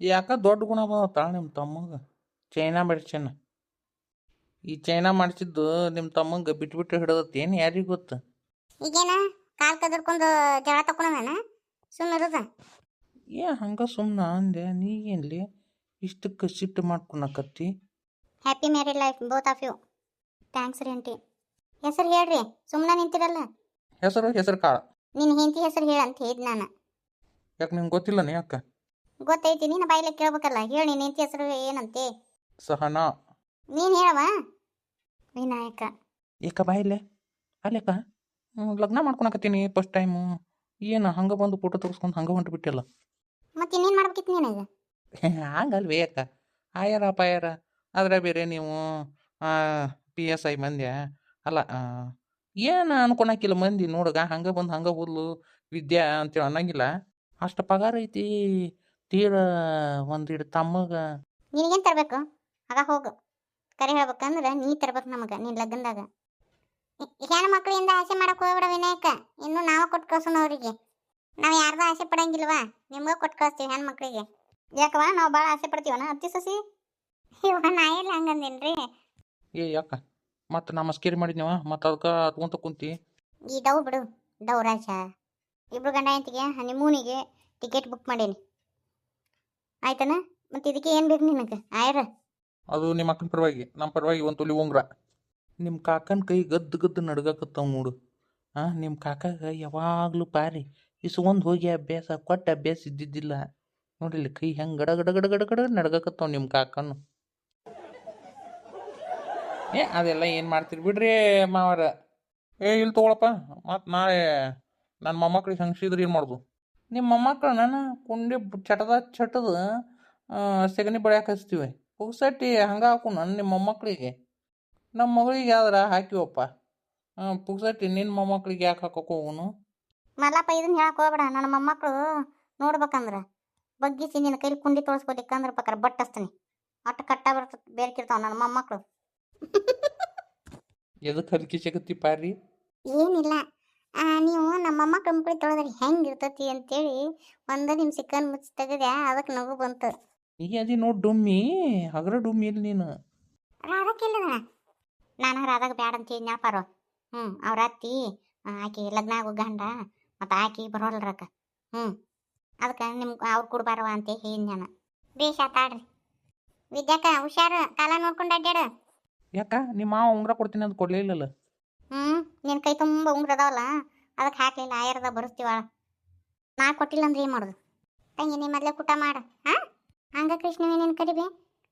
ಯಾಕ ದೊಡ್ಡ ಗುಣ ಬಂದತ್ತಾಳ ನಿಮ್ಮ ತಮ್ಮಂಗೆ. ಚೈನಾ ಮಾಡಿಸ್ಯಾನ. ಈ ಚೈನಾ ಮಾಡಿಸಿದ್ದು ನಿಮ್ಮ ತಮ್ಮಂಗೆ ಬಿಟ್ಬಿಟ್ಟು ಹಿಡಿದತ್ತೆ ಏನು ಯಾರಿಗೆ ಗೊತ್ತು. ಈಗೇನ ಕಾಲ್ ಕದರ್ಕೊಂಡು ಜಗಳ ತಕೊಂಡವೇನ ಸುಮ್ಮನಿರುದ. ಹಂಗೆ ಸುಮ್ಮನೆ ಅಂದೆ ನೀ ಏನ್ಲಿ ಇಷ್ಟಕ್ಕೆ ಸಿಟ್ಟು ಮಾಡ್ಕೊಳಕತ್ತಿ. Happy married life both of you. Thanks ರೀ ಆಂಟಿ. ಹೆಸರು ಹೇಳ್ರಿ, ಸುಮ್ಮನೆ ನಿಂತಿರಲ್ಲ. ಹೆಸರು ಕಾಳ. ನಿನ್ನ ಹೆಂಡತಿ ಹೆಸರು ಹೇಳಂತ ಹೇಳಿದ್ ನಾನು. ಯಾಕೆ ನಿಂಗೆ ಗೊತ್ತಿಲ್ಲನೇ ಅಕ್ಕ? ಗೊತ್ತೈತಿ, ನಿನ್ನ ಬಾಯಿಲೆ ಕೇಳ್ಬೇಕಲ್ಲ. ಹೇಳಿ ನಿನ್ನ ಹೆಂಡತಿ ಹೆಸರು ಏನಂತೆ? ಸಹನಾ. ನೀನು ಹೇಳವ. ವಿನಾಯಕ. ಏಕ ಬಾಯಿಲೆ ಅಲ್ಲೇಕ ಲಗ್ನ ಮಾಡ್ಕೊಳಕತ್ತೀನಿ ಫಸ್ಟ್ ಟೈಮು. ಏನು ಹಂಗೆ ಬಂದು ಫೋಟೋ ತೆಗೆಸ್ಕೊಂಡು ಹಂಗೆ ಹೊಂಟು ಬಿಟ್ಟಿಲ್ಲ. ಮತ್ತೆ ಇನ್ನೇನು ಮಾಡ್ಬೇಕಿತ್ತು ನೀನೀಗ? ಹಂಗಲ್ವೇ ಅಕ್ಕ, ಆಯಾರ ಪಾಯಾರ ಆದರೆ ಬೇರೆ ನೀವು PSI ಮಂದ್ಯ ಅಲ್ಲ. ಏನು ಅನ್ಕೊಳಕಿಲ್ಲ ಮಂದಿ ನೋಡಗ ಹಂಗೆ ಬಂದು ಹಂಗೆ ಹೋದ್ಲು ವಿದ್ಯಾ ಅಂತೇಳಿ ಅನ್ನಂಗಿಲ್ಲ. ಅಷ್ಟು ಪಗಾರ ಐತಿ ತೀರ ಒಂದಿಡು ತಮ್ಮಗ. ನಿನಗೇನು ತರಬೇಕು ಆಗ ಹೋಗು. ಕರೆ ಹೇಳ್ಬೇಕಂದ್ರೆ ನೀ ತರ್ಬೇಕು ನಮಗೆ ನಿನ್ನ ಲಗ್ನದಾಗ. ಹೆಣ್ಣು ಮಕ್ಕಳಿಂದ ಆಸೆ ಮಾಡಕ್ಕೆ ಹೋಗ್ಬೇಡ ವಿನಾಯಕ. ಇನ್ನು ನಾವು ಕೊಟ್ಟು ಕಳ್ಸೋಣ ಅವರಿಗೆ. ನಾವು ಯಾರ್ದು ಆಸೆ ಪಡಂಗಿಲ್ವಾ, ನಿಮ್ಗೆ ಕೊಟ್ಟು ಕಳಿಸ್ತೀವಿ ಹೆಣ್ಣು ಮಕ್ಕಳಿಗೆ. ಯಾಕವ ನಾವು ಭಾಳ ಆಸೆ ಪಡ್ತೀವನ ಅತ್ತಿ ಸಸಿ? ಇವ ನಾ ಎಲ್ಲ ಹಂಗಂದೇನ್ರಿ. ಯಾಕ ಮತ್ತು ನಾ ಮಸ್ಕೇರಿ ಮಾಡಿದ್ನವ ಮತ್ತು ಅದಕ್ಕೆ ಅದ್ಕೊಂತ ಕುಂತಿ. ಈ ಡವ್ ಬಿಡು, ಡವ್ ರಾಜ. ಇಬ್ರು ಗಂಡ ಹೆಂಡತಿಗೆ ಹನಿಮೂನಿಗೆ ಟಿಕೆಟ್ ಬುಕ್ ಮಾಡೀನಿ ಆಯ್ತನ. ಮತ್ತು ಇದಕ್ಕೆ ಏನು ಬೇಕು ನಿನಗೆ ಆಯ್ರ? ಅದು ನಿಮ್ಮ ಅಕ್ಕನ ಪರವಾಗಿ, ನಮ್ಮ ಪರವಾಗಿ ಒಂದು ತೊಲಿ ಉಂಗ್ರ. ನಿಮ್ಮ ಕಾಕನ ಕೈ ಗದ್ದು ಗದ್ದು ನಡ್ಗಾಕತ್ತಾವ ನೋಡು. ನಿಮ್ಮ ಕಾಕಾಗ ಯಾವಾಗಲೂ ಪಾರಿ ಇಸ್ಕೊಂಡು ಹೋಗಿ ಅಭ್ಯಾಸ ಕೊಟ್ಟು ಅಭ್ಯಾಸ ಇದ್ದಿದ್ದಿಲ್ಲ ನೋಡಿಲ್ಲ. ಕೈ ಹೆಂಗೆ ಗಡ ಗಡ ಗಡ ಗಡ ಗಡ ನಡ್ಗಾಕತ್ತಾವ ನಿಮ್ಮ ಕಾಕನು. ಅದೆಲ್ಲ ಏನು ಮಾಡ್ತೀರಿ ಬಿಡ್ರಿ ಮಾವರ. ಇಲ್ಲಿ ತೊಗೊಳಪ್ಪ. ಮತ್ತು ನಾಳೆ ನನ್ನ ಮೊಮ್ಮಕ್ಳಿಗೆ ಹಂಗ್ಸಿದ್ರೆ ಏನು ಮಾಡೋದು? ನಿಮ್ಮ ಮೊಮ್ಮಕ್ಳು ನಾನು ಕುಂಡಿ ಚಟದ ಸೆಗಣಿ ಬಳಿಯಾಕೆ ಹಚ್ತೀವಿ ಪುಗ್ಸಟ್ಟಿ ಹಂಗೆ ಹಾಕು ನಿಮ್ಮ ಮೊಮ್ಮಕ್ಳಿಗೆ. ನಮ್ಮ ಮಗಳಿಗೆ ಯಾವ್ದಾರ ಹಾಕಿವಪ್ಪ. ಪುಗ್ಸಟ್ಟಿ ನಿನ್ನ ಮೊಮ್ಮಕ್ಳಿಗೆ ಯಾಕೆ ಹಾಕೋಕೆ ಹೋಗುನು? ಮಲ್ಲಪ್ಪ ಇದನ್ನ ಹೇಳಕ್ಕೆ ಹೋಗ್ಬೇಡ. ನನ್ನ ಮೊಮ್ಮಕ್ಕಳು ನೋಡ್ಬೇಕಂದ್ರೆ ಬಗ್ಗಿಸಿ ನಿನ್ನ ಕೈಲಿ ಕುಂಡಿ ತೋರಿಸ್ಕೊಲಿಕ್ಕಂದ್ರೆ ಪ್ರಕಾರ ಬಟ್ಟಸ್ತೀನಿ. ಅಟ್ಟು ಕಟ್ಟ ಬರ್ತದೆ ಬೇರ್ಕಿರ್ತಾವ ನನ್ನ ಮೊಮ್ಮಕ್ಕಳು. ಎದಕ್ಕೆ ಹಲ್ಕಿಸಕತ್ತಿ ಪಾರಿ? ಏನಿಲ್ಲ, ನೀವು ನಮ್ಮ ಮೊಮ್ಮಕ್ಕಳ ಮುಕ್ಕಳಿ ತೊಳೆದ್ರೆ ಹೆಂಗೆ ಇರ್ತತಿ ಅಂತೇಳಿ ಒಂದು ನಿಮಿಷ ಕಣ್ಣು ಮುಚ್ಚಿ ತೆಗೆದೆ, ಅದಕ್ಕೆ ನಗು ಬಂತು. ನೀ ಅದಿ ನೋಡಿ ಡುಮ್ಮಿ, ಹಗರ ಡುಮ್ಮಿ ಇಲ್ಲಿ ನೀನು. ರಾಧಕ್ಕಿಲ್ಲದ ನಾನು ರಾಧಾಗ ಬ್ಯಾಡ ಅಂತ ಹೇಳಿದ್ನಪ್ಪಾರ. ಅವ್ರ ಅತ್ತಿ ಆಕಿ ಲಗ್ನ ಆಗೋ ಗಂಡ ಮತ್ತು ಆಕಿ ಬರೋಲ್ರಕ್ಕ. ಅದಕ್ಕೆ ನಿಮ್ಗೆ ಅವ್ರು ಕೊಡ್ಬಾರವ ಅಂತ ಹೇಳಿದ್ ನಾನು. ಬೇಷ ಆತಾಡ್ರಿ. ವಿದ್ಯಾಕ ಹುಷಾರು, ಕಾಲ ನೋಡ್ಕೊಂಡು ಅಡ್ಡಾಡ. ಯಾಕ ನಿಮ್ಮ ಮಾವ ಉಂಗ್ರ ಕೊಡ್ತೀನಿ ಅಂತ ಕೊಡ್ಲಿಲ್ಲಲ್ಲ? ನಿನ್ನ ಕೈ ತುಂಬ ಉಂಗ್ರ ಅದಾವಲ್ಲ, ಅದಕ್ಕೆ ಹಾಕ್ಲಿಲ್ಲ. ಆಯರ್ದ ಬರುಸ್ತೀವಾಳ. ನಾ ಕೊಟ್ಟಿಲ್ಲ ಅಂದ್ರೆ ಏನು ಮಾಡೋದು? ತಂಗಿ ನೀ ಮೊದಲೇ ಊಟ ಮಾಡು. ಹಂಗೆ ಕೃಷ್ಣವೇ ನೀನು ಕರಿಬಿ.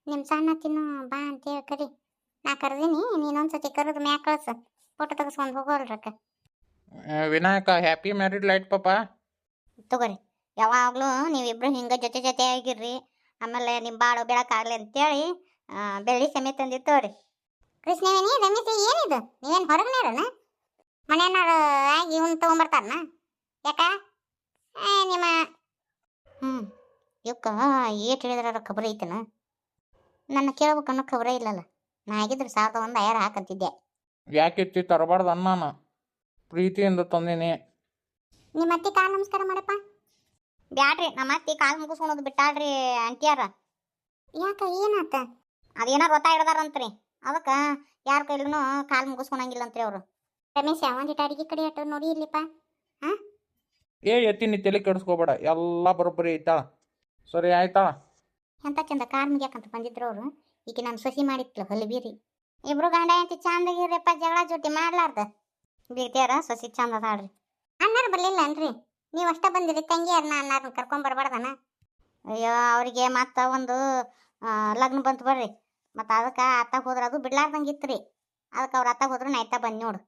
ನಿಮ್ಮ ಸಣ್ಣ ತಿನ್ನು ಬಾ ಅಂತೇಳಿ ಕರಿ. ನಾ ಕರೆದೀನಿ, ನೀನೊಂದ್ಸತಿ ಕರೆದು ಮ್ಯಾಕ್ ಕಳ್ಸು. ಫೋಟೋ ತೆಗೆಸ್ಕೊಂಡು ಹೋಗೋಲ್ರಕ್ಕ. ವಿನಾಯಕ ಹ್ಯಾಪಿ ಮ್ಯಾರಿಡ್ ಲೈಫ್ ಪಾಪ. ತಗೋರಿ, ಯಾವಾಗಲೂ ನೀವಿಬ್ರು ಹಿಂಗೆ ಜೊತೆ ಜೊತೆ ಆಗಿರ್ರಿ. ಆಮೇಲೆ ನಿಮ್ಮ ಬಾಳು ಬೆಳಕಾಗ್ಲಿ ಅಂತೇಳಿ ಬೆಳ್ಳಿ ಸಮೇತ ತಂದಿತ್ತವ್ರಿ. ಕೃಷ್ಣವೇಣಿ ರಮೇಶ್ ಏನಿದು? ನೀವೇನು ಹೊರಗನೇರನ ಮನೆಯನ್ನಾರು ಆಗಿ ಇವ್ನು ತೊಗೊಂಬರ್ತಾರನ? ಯಾಕ ನಿಮ್ಮ ಇವಕ್ಕ ಏಟ್ ಹೇಳಿದ್ರ ಖಬರ ಐತನ? ನನ್ನ ಕೇಳ್ಬೇಕನ್ನೋ ಖಬರ ಇಲ್ಲಲ್ಲ. ನಾ ಆಗಿದ್ರೆ 1001 ಆಯಾರ ಹಾಕಂತಿದ್ದೆ. ಯಾಕೆ ತರಬಾರ್ದು ಅನ್ನಾನ ಪ್ರೀತಿಯಿಂದ ತಂದೇನೆ. ನಿಮ್ಮ ಅತ್ತಿ ಕಾಲು ನಮಸ್ಕಾರ ಮಾಡಪ್ಪ. ಬ್ಯಾಡ್ರಿ, ನಮ್ಮ ಅತ್ತಿ ಕಾಲು ಮುಗಿಸ್ಕೊಳೋದು ಬಿಟ್ಟಾಳ್ರಿ ಆಂಟಿಯಾರ. ಯಾಕ ಏನಾತ? ಅದೇನಾರು ರೊತ್ತ ಹಿಡ್ದಾರಂತ್ರಿ, ಅದಕ್ಕೆ ಯಾರ ಕೈಲೂ ಕಾಲು ಮುಗಿಸ್ಕೊಳಂಗಿಲ್ಲ ಅಂತ್ರಿ ಅವರು. ರಮೇಶ ಒಂದಿಟ್ಟು ಅಡಿಗೆ ಕಡೆ ಅಟ್ಟು ನೋಡಿ ಇರ್ಲಿಪ್ಪ. ಎತ್ತಿ ನೀ ತಲೆ ಕೆಡಿಸ್ಕೋಬೇಡ, ಎಲ್ಲ ಬರೋಬ್ಬರಿ ಐತಾಳ. ಸರಿ ಆಯ್ತಾಳ. ಎಂತ ಚಂದ ಕಾಲು ಮುಗಿಯಾಕಂತ ಬಂದಿದ್ರು ಅವರು. ಈಗ ನಾನು ಸೊಸಿ ಮಾಡಿತ್ಲು ಹೊಲಿ ಬೀರಿ. ಇಬ್ರು ಗಂಡ ಹೆಂಡತಿ ಚಂದಾಗಿರ್ರಿಪ್ಪ, ಜಗಳ ಜೊತೆ ಮಾಡ್ಲಾರ್ದ. ಬೀರ್ತಿಯಾರ ಸೊಸಿ ಚಂದ ಅದಾಳ್ರಿ. ಅಣ್ಣಾರು ಬರಲಿಲ್ಲ ಅನ್ರಿ? ನೀವು ಅಷ್ಟ ಬಂದಿರಿ, ತಂಗಿಯಾರನ್ನ ಅಣ್ಣಾರನ್ನ ಕರ್ಕೊಂಬರ್ಬಾರ್ದನ? ಅಯ್ಯೋ, ಅವರಿಗೆ ಮತ್ತೆ ಒಂದು ಲಗ್ನ ಬಂತು ಬರ್ರಿ. ಮತ್ತು ಅದಕ್ಕೆ ಅತ್ತಾಗ ಹೋದ್ರೆ ಅದು ಬಿಡ್ಲಾರ್ದಂಗೆ ಇತ್ತು ರೀ. ಅದಕ್ಕೆ ಅವ್ರು ಅತ್ತಾಗ ಹೋದ್ರೆ ನಾ ಇತ್ತ ಬಂದು ನೋಡು.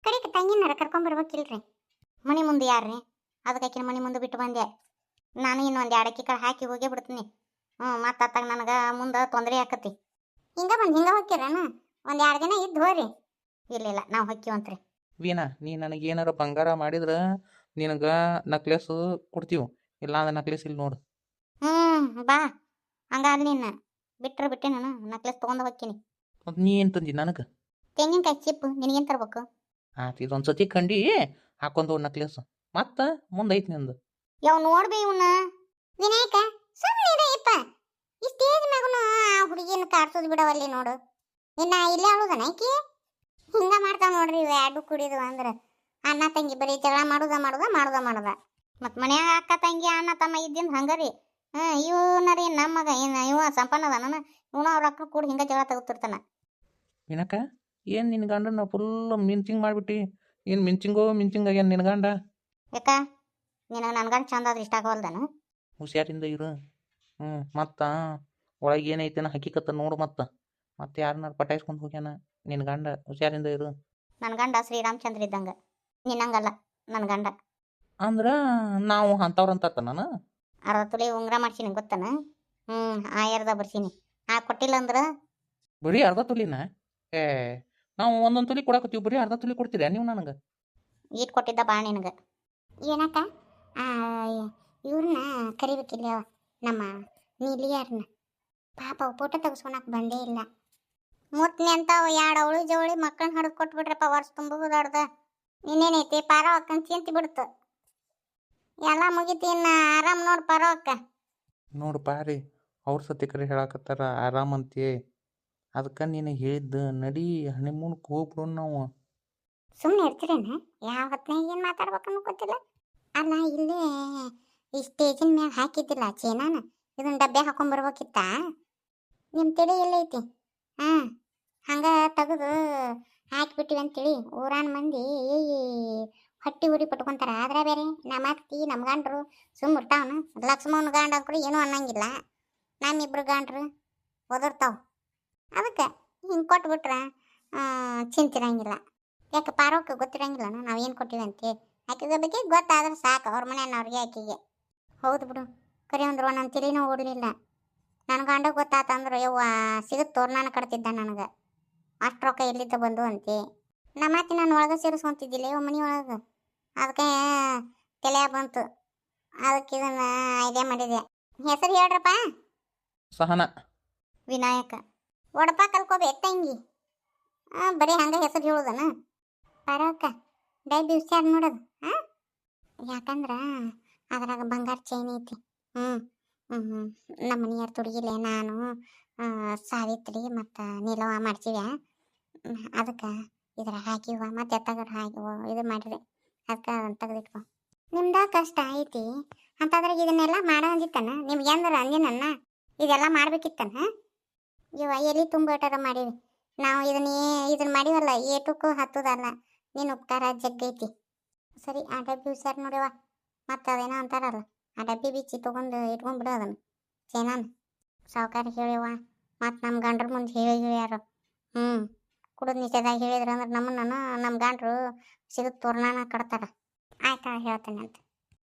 ಕಡೆಗೆ ತಂಗಿನಾರ ಕರ್ಕೊಂಬರ್ಬೇಕಿಲ್ರಿ? ಮನೆ ಮುಂದೆ ಯಾರ್ರಿ? ಅದಕ್ಕೆ ಆಕಿನ ಮನೆ ಮುಂದೆ ಬಿಟ್ಟು ಬಂದೆ. ನಾನು ಇನ್ನೊಂದು 2 ಅಕ್ಕಿ ಕಾಳು ಹಾಕಿ ಹೋಗೇ ಬಿಡ್ತೀನಿ. ಮತ್ತು ಅತ್ತಾಗ ನನಗೆ ಮುಂದೆ ತೊಂದರೆ ಆಕತಿ. ಹಿಂಗೆ ಬಂದು ಹಿಂಗೆ ಹೋಗ್ತೀರನ? 1-2 ದಿನ ಇದ್ದು ಹೋರಿ. ಇಲ್ಲ ನಾವು ಹೊಕ್ಕಿವಂತ್ರಿ. ವೀಣಾ, ನೀ ನನಗೆ ಏನಾರ ಬಂಗಾರ ಮಾಡಿದ್ರೆ ನಿನಗೆ ನಕ್ಲೆಸ್ ಕೊಡ್ತೀವಿ. ಇಲ್ಲ ಅಂದ್ರೆ ನಕ್ಲೆಸ್ ಇಲ್ಲಿ ನೋಡು. ಬಾ, ಹಂಗಾದ್ರೆ ನೀನು ಬಿಟ್ಟರೆ ಬಿಟ್ಟೆ. ನಾನು ನಕ್ಲೆಸ್ ತೊಗೊಂಡು ಹೋಗ್ತೀನಿ. ಮತ್ತು ನೀ ಏನು ತಂದಿ ನನಗೆ? ತೆಂಗಿನಕಾಯಿ ಚಿಪ್ಪು. ನಿನಗೇನು ತರ್ಬೇಕು? ಇದೊಂದು ಸತಿ ಕಂಡು ಹಾಕೊಂಡು ನಕ್ಲೆಸ್ ಮತ್ತೆ ಮುಂದೆ ಐತಿ ನಿಂದು. ಯಾವ ನೋಡ್ಬಿ ಇವನ್ನ. ವಿನಾಯಕ ಸುಮ್ಮನೆ ಇಪ್ಪ. ಇನ್ನು ಕಾರ್ಸೋದು ಬಿಡವಲ್ಲಿ ನೋಡು. ಇನ್ನ ಇಲ್ಲೇ ಅಳುದನ ಆಕಿ ಹಿಂಗ ಮಾಡ್ತಾವ ನೋಡ್ರಿ ಇವ ಎರಡು ಕುಡಿದು ಅಂದ್ರೆ. ಅಣ್ಣ ತಂಗಿ ಬರೀ ಜಗಳ ಮಾಡುದ. ಮತ್ ಮನ್ಯಾಗ ಅಕ್ಕ ತಂಗಿ ಅಣ್ಣ ತಮ್ಮ ಇದ್ದಿಂದ ಹಂಗರಿ. ಇವನರಿ ನಮ್ಮ ಮಗ ಇವ ಸಂಪನ್ನದಾನ, ಇವನ ಅವ್ರ ಅಕ್ಕ ಕೂಡ ಹಿಂಗ ಜಗಳ ತೆಗುತ್ತಿರ್ತಾನ. ವಿನಕ ಏನು ನಿನ್ನ ಗಂಡನ ಫುಲ್ ಮಿಂಚಿಂಗ್ ಮಾಡಿಬಿಟ್ಟು, ಏನು ಮಿಂಚಿಂಗ್ ಆಗ್ಯಾನ ನಿನ್ನ ಗಂಡ. ಯಾಕ ನಿನಗೆ ನನ್ನ ಗಂಡ ಚಂದ ಆದ್ರೆ ಇಷ್ಟ ಆಗವಲ್ದನ? ಹುಷಾರಿಂದ ಇರು. ಮತ್ತು ಒಳಗೆ ಏನೈತೆನ ಹಕ್ಕಿಕತ್ತ ನೋಡು. ಮತ್ತೆ ಯಾರನ್ನಾರು ಪಟಾಯಿಸ್ಕೊಂಡು ಹೋಗ್ಯಾನ ನಿನ್ನ ಗಂಡ. ಹುಷಾರಿಂದ ಇರು. ನನ್ನ ಗಂಡ ಶ್ರೀರಾಮಚಂದ್ರ ಇದ್ದಂಗ, ನಿನ್ನಂಗಲ್ಲ ನನ್ನ ಗಂಡ. ಅಂದ್ರೆ ನಾವು ಅಂಥವ್ರಂತ ನಾನು ಅರ್ಧ ತುಲಿ ಉಂಗ್ರ ಮಾಡ್ಸೀನಿ ಗೊತ್ತನ? ಆಯರ್ದ ಬರ್ಸೀನಿ. ಕೊಟ್ಟಿಲ್ಲ ಅಂದ್ರೆ ಬರೀ ಅರ್ಧ ತುಲಿನ? ನಾವು ಒಂದೊಂದು ತುಲಿ ಕೊಡಕತ್ತೀವಿ, ಬರೀ ಅರ್ಧ ತುಲಿ ಕೊಡ್ತೀರಾ ನೀವು ನನಗೆ? ಈಟ್ ಕೊಟ್ಟಿದ್ದ ಬಾ ನಿನಗೆ. ಏನಕ್ಕ ಇವ್ರನ್ನ ಕರಿಬೇಕಿಲ್ಲ ನಮ್ಮ ನೀಲಿಯಾರನ್ನ. ಪಾಪ ಫೋಟೋ ತೆಗೆಸ್ಕೊಳಕ್ ಬಂದೇ ಇಲ್ಲ. ಮುತ್ನಿ ಅಂತ ಎರಡು ಅವಳಿ ಜವಳಿ ಮಕ್ಕಳನ್ನ ಹಡ್ದು ಕೊಟ್ಬಿಟ್ರಪ್ಪ ವರ್ಷ ತುಂಬುದಾಡ್ದ. ಇನ್ನೇನೈತಿ ಪಾರೋ ಅಕ್ಕನ್ ಚಿಂತಿ ಬಿಡ್ತು. ಎಲ್ಲ ಮುಗಿತಿ, ಇನ್ನ ಆರಾಮ್ ನೋಡ್ ಪಾರೋ ಅಕ್ಕ. ನೋಡು ಪಾರಿ, ಅವ್ರ ಸತಿ ಕರೆ ಹೇಳಕತ್ತಾರ ಆರಾಮಂತೆ. ಅದಕ್ಕೆ ನೀನು ಹೇಳಿದ್ದು ನಡಿ ಹನಿಮೂನ್ಗೆ ಹೋಗ್ಬಿಡು ನಾವು. ಸುಮ್ಮನೆ ಇರ್ತೀರೇನ? ಯಾವ ಹೊತ್ನಾಗ ಏನು ಮಾತಾಡ್ಬೇಕನ್ನೋ ಗೊತ್ತಿಲ್ಲ. ಅಲ್ಲ ಇಲ್ಲೇ ಈ ಸ್ಟೇಜಿನ ಮ್ಯಾಗ ಹಾಕಿದ್ದಿಲ್ಲ ಚೇನಾನ, ಇದನ್ನ ಡಬ್ಬೆ ಹಾಕೊಂಡ್ಬರ್ಬೇಕಿತ್ತ? ನಿಮ್ಮ ತಲೆ ಎಲ್ಲೈತಿ? ಹಂಗೆ ತೆಗೆದು ಹಾಕಿಬಿಟ್ಟಿವಿ ಅಂತೇಳಿ ಊರಾನ ಮಂದಿ ಹೊಟ್ಟಿ ಉರಿ ಪಟ್ಕೊಂತಾರ. ಆದ್ರೆ ಬೇರೆ ನಮ್ಮ ಅತ್ತಿ ನಮ್ಮ ಗಂಡ್ರು ಸುಮ್ಮ ಇರ್ತಾವನ? ಲಕ್ಷ್ಮಣ ಗಂಡ ಅಂಕರು ಏನೂ ಅನ್ನಂಗಿಲ್ಲ. ನಮ್ಮಿಬ್ರು ಗಂಡ್ರು ಒದರ್ತಾವ. ಅದಕ್ಕೆ ಹಿಂಗೆ ಕೊಟ್ಬಿಟ್ರೆ ಚಿಂತಿರಂಗಿಲ್ಲ. ಯಾಕೆ ಪಾರೋಕ್ಕೆ ಗೊತ್ತಿರಂಗಿಲ್ಲ ನಾವೇನು ಕೊಟ್ಟಿವಿ ಅಂತ. ಆಕೆಗೆ ಬಗ್ಗೆ ಗೊತ್ತಾದ್ರೆ ಸಾಕು, ಅವ್ರ ಮನೆಯವ್ರಿಗೆ ಆಕೆಗೆ. ಹೌದು ಬಿಡು, ಕರಿ ಅಂದ್ರು ನನ್ನ ತಿಳಿನೂ ಓಡಲಿಲ್ಲ. ನನ್ನ ಗಂಡ ಗೊತ್ತಾತಂದ್ರೆ ಯವ್ವ ಸಿಗುತ್ತೆ ತೋರ್ನಾನ ಕಟ್ತಿದ್ದ ನನಗೆ. ಅಷ್ಟು ರೊಕ್ಕ ಎಲ್ಲಿದ್ದ ಬಂದು ಅಂತೆ. ನಮ್ಮ ಅತ್ತಿ ನಾನು ಒಳಗೆ ಸೇರಿಸ್ಕೊಂತಿದ್ದಿಲ್ಲ ಯವ್ ಮನೆ ಒಳಗೆ. ಅದಕ್ಕೆ ತಲೆ ಬಂತು, ಅದಕ್ಕೆ ಇದನ್ನ ಐಡಿಯಾ ಮಾಡಿದೆ. ಹೆಸರು ಹೇಳ್ರಪ್ಪ. ಸಹನ. ವಿನಾಯಕ. ಒಡಪ ಕಲ್ಕೋಬೇಕು ತಂಗಿ. ಬರೀ ಹಂಗೆ ಹೆಸರು ಹೇಳೋದನ? ಪರಕ್ಕ ಡೈಬಿ ಹುಷಾರು ನೋಡೋದು. ಯಾಕಂದ್ರೆ ಅದ್ರಾಗ ಬಂಗಾರ ಚೈನ್ ಐತಿ. ನಮ್ಮ ಮನೆಯವ್ರ ತುಡುಗಿಲೆ ನಾನು ಸಾವಿತ್ರಿ ಮತ್ತು ನೀಲವ ಮಾಡ್ತೀವ. ಅದಕ್ಕೆ ಇದ್ರಾಗ ಹಾಕಿವ ಮತ್ತು ಎತ್ತಗರ ಹಾಕಿವ ಇದು ಮಾಡಿರಿ. ಅದಕ್ಕೆ ಅದನ್ನು ತೆಗೆದಿಟ್ಕೊ. ನಿಮ್ದ ಕಷ್ಟ ಐತಿ ಅಂತಂದ್ರಾಗ ಇದನ್ನೆಲ್ಲ ಮಾಡೋ ಅಂದಿತ್ತಾನ ನಿಮ್ಗೆ ಎಂದ್ರ ಅಂದಿನನ್ನ? ಇದೆಲ್ಲ ಮಾಡ್ಬೇಕಿತ್ತಾನ? ಇವ ಎಲ್ಲಿ ತುಂಬ ಊಟಾರ ಮಾಡೀವಿ ನಾವು. ಇದನ್ನ ಮಾಡಿವಲ್ಲ ಏಟಕ್ಕೂ ಹತ್ತದಲ್ಲ. ನೀನು ಉಪಕಾರ ಜಗ್ಗೈತಿ. ಸರಿ, ಆ ಡಬ್ಬಿ ಹುಷಾರು ನೋಡಿವ. ಮತ್ತು ಅದೇನೋ ಅಂತಾರಲ್ಲ, ಆ ಡಬ್ಬಿ ಬಿಚ್ಚಿ ತೊಗೊಂಡು ಇಟ್ಕೊಂಡ್ಬಿಡು ಅದನ್ನು ಚೇನಾನ. ಸಾವುಕಾರ ಹೇಳಿವ ಮತ್ತು ನಮ್ಮ ಗಂಡ್ರ ಮುಂದೆ ಹೇಳ್ಯಾರು. ಕುಡಿದು ನಿಷೇಧಾಗಿ ಹೇಳಿದ್ರು ಅಂದ್ರೆ ನಮ್ಮನ್ನು ನಮ್ಮ ಗಂಡ್ರು ಸಿಗುತ್ತೆ ತೋರ್ನಾನ ಕಟ್ತಾರ. ಆಯ್ತಾ ಹೇಳ್ತೇನೆ ಅಂತ.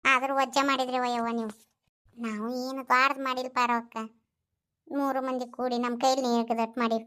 ಆದರೂ ವಜ್ಜೆ ಮಾಡಿದ್ರಿ ವಯ್ಯವ್ವ ನೀವು. ನಾವು ಏನು ಬಾರ್ದು ಮಾಡಿಲ್ಲ ಪಾರವಕ್ಕ. 3 ಮಂದಿ ಕೂಡಿ ನಮ್ಮ ಕೈಲಿ ನೀರು ದಟ್ಟು ಮಾಡಿವಿ.